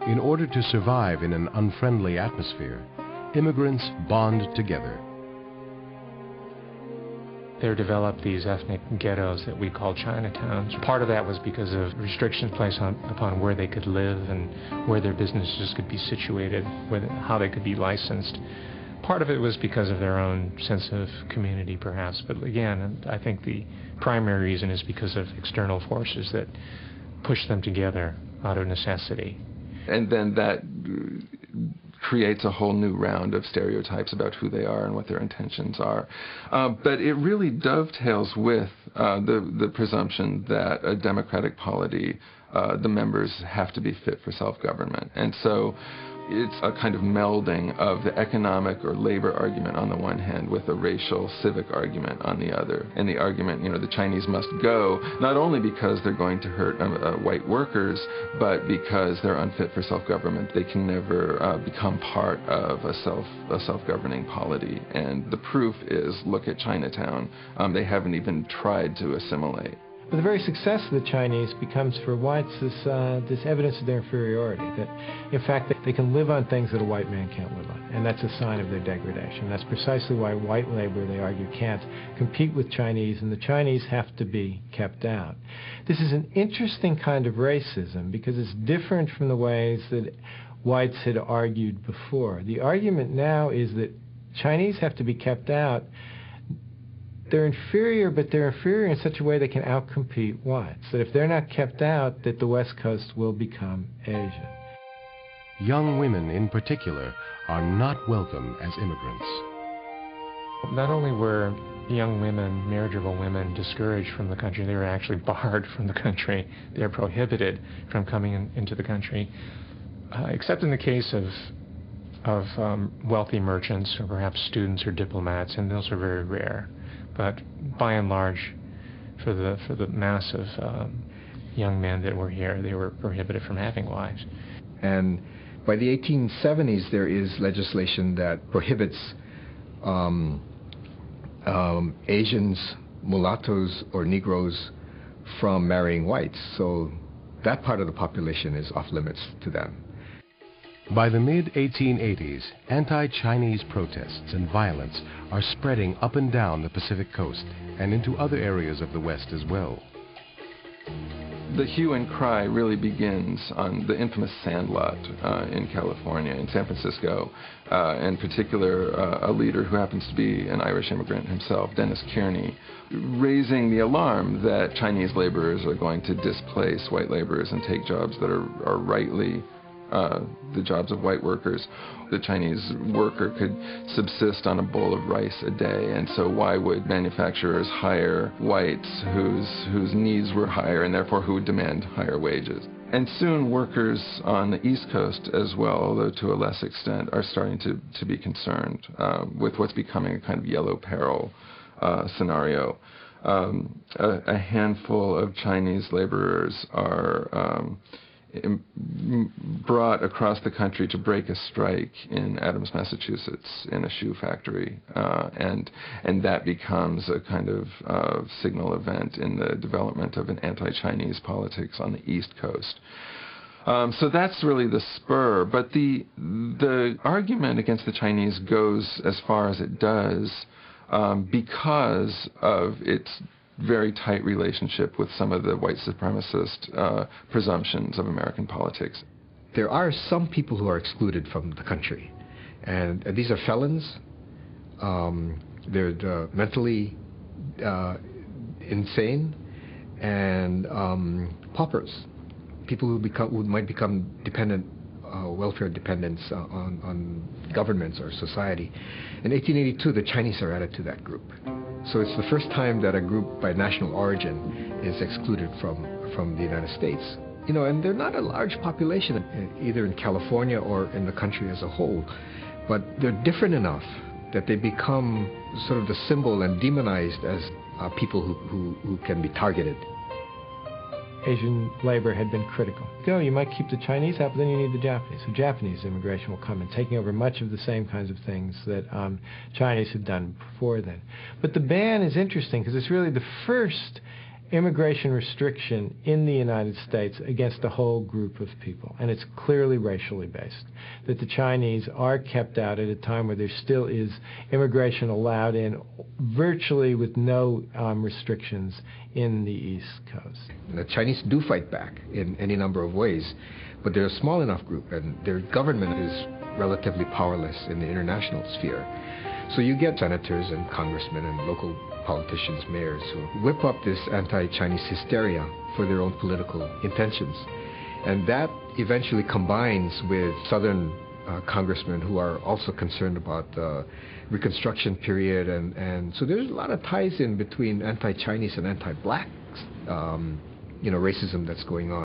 In order to survive in an unfriendly atmosphere, immigrants bond together. There developed these ethnic ghettos that we call Chinatowns. Part of that was because of restrictions placed upon where they could live and where their businesses could be situated, how they could be licensed. Part of it was because of their own sense of community, perhaps. But again, I think the primary reason is because of external forces that push them together out of necessity. And then that creates a whole new round of stereotypes about who they are and what their intentions are. But it really dovetails with the presumption that a democratic polity, the members have to be fit for self-government. And so it's a kind of melding of the economic or labor argument on the one hand with a racial civic argument on the other. And the argument, the Chinese must go, not only because they're going to hurt white workers, but because they're unfit for self-government. They can never become part of a self-governing polity. And the proof is, look at Chinatown. They haven't even tried to assimilate. But the very success of the Chinese becomes for whites this evidence of their inferiority, that in fact they can live on things that a white man can't live on, and that's a sign of their degradation. That's precisely why white labor, they argue, can't compete with Chinese, and the Chinese have to be kept out. This is an interesting kind of racism because it's different from the ways that whites had argued before. The argument now is that Chinese have to be kept out. They're inferior, but they're inferior in such a way they can outcompete whites. That if they're not kept out, that the West Coast will become Asian. Young women in particular are not welcome as immigrants. Not only were young women, marriageable women, discouraged from the country, they were actually barred from the country. They're prohibited from coming into the country, except in the case of wealthy merchants or perhaps students or diplomats, and those are very rare. But by and large, for the mass of young men that were here, they were prohibited from having wives. And by the 1870s, there is legislation that prohibits Asians, mulattoes, or Negroes from marrying whites. So that part of the population is off limits to them. By the mid-1880s, anti-Chinese protests and violence are spreading up and down the Pacific coast and into other areas of the West as well. The hue and cry really begins on the infamous Sandlot in California, in San Francisco, in particular a leader who happens to be an Irish immigrant himself, Dennis Kearney, raising the alarm that Chinese laborers are going to displace white laborers and take jobs that are rightly the jobs of white workers. The Chinese worker could subsist on a bowl of rice a day, and so why would manufacturers hire whites whose needs were higher and therefore who would demand higher wages? And soon workers on the East Coast as well, although to a less extent, are starting to be concerned with what's becoming a kind of yellow peril scenario. A handful of Chinese laborers are brought across the country to break a strike in Adams, Massachusetts, in a shoe factory, and that becomes a kind of signal event in the development of an anti-Chinese politics on the East Coast. So that's really the spur, but the argument against the Chinese goes as far as it does because of its very tight relationship with some of the white supremacist presumptions of American politics. There are some people who are excluded from the country, and these are felons. They're mentally insane, and paupers, people who might become dependent, welfare dependents on governments or society. In 1882, the Chinese are added to that group. So it's the first time that a group by national origin is excluded from the United States. And they're not a large population, either in California or in the country as a whole, but they're different enough that they become sort of the symbol and demonized as people who can be targeted. Asian labor had been critical. You might keep the Chinese out, but then you need the Japanese. So Japanese immigration will come in, taking over much of the same kinds of things that Chinese had done before then. But the ban is interesting because it's really the first immigration restriction in the United States against a whole group of people, and it's clearly racially based, that the Chinese are kept out at a time where there still is immigration allowed in virtually with no restrictions in the East Coast. The Chinese do fight back in any number of ways, but they're a small enough group, and their government is relatively powerless in the international sphere. So you get senators and congressmen and local politicians, mayors, who whip up this anti-Chinese hysteria for their own political intentions. And that eventually combines with southern congressmen who are also concerned about the Reconstruction period. And so there's a lot of ties in between anti-Chinese and anti-black racism that's going on.